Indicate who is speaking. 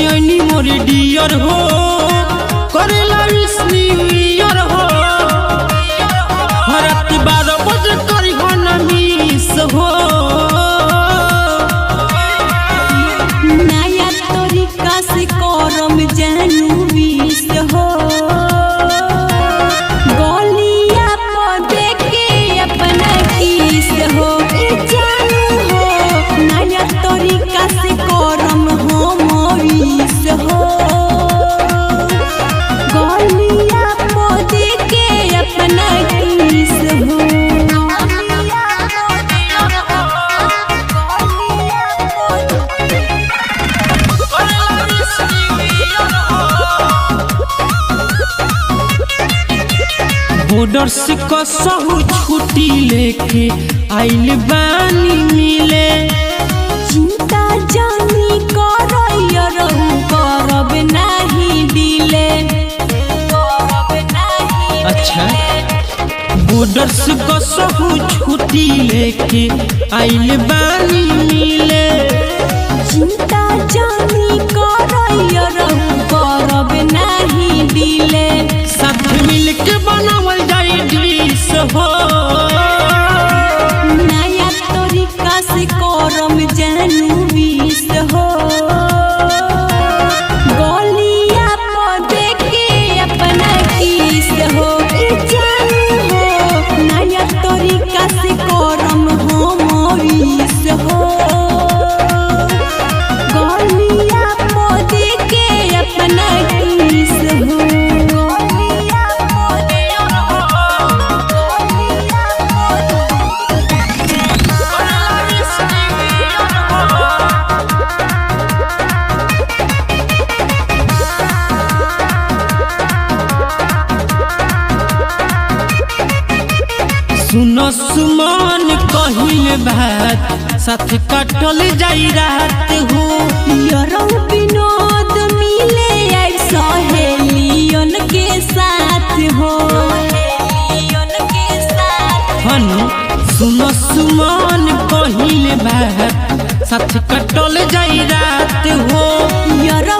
Speaker 1: सियानी मोरे डियर हो करेला विश न्यू ईयर हो रात 12 बजे करी हो न मिस हो
Speaker 2: नया तरीका से करम जानू विश हो गोलिया पर देके अपना किस हो जानू हो नया तरीका से करम हो विश हो गोलिया पर देके अपना किस हो
Speaker 1: बॉर्डर से कसहु छुट्टी लेके आइल बानी मिले
Speaker 2: चिंता जानी करब नहीं दिले
Speaker 1: अच्छा बॉर्डर से कसहु छुट्टी लेके आइल बानी मिले
Speaker 2: चिंता जानी करब नहीं दिले
Speaker 1: साथ मिल के बनावल जाई डिश हो
Speaker 2: नया तरीका से करम जानू विश हो गोलिया पर देके अपना किस हो जानू हो नया तरीका से करम हो विश हो गोलिया पर देके अपना किस हो
Speaker 1: सुनो सुमन कहिल बात साथ कटल जाई रात हो
Speaker 2: यारो विनोद मिले आई सहेलियन के साथ हो
Speaker 1: हनु सुनो सुमन कहिल बात साथ कटल जाई रात हो
Speaker 2: यारो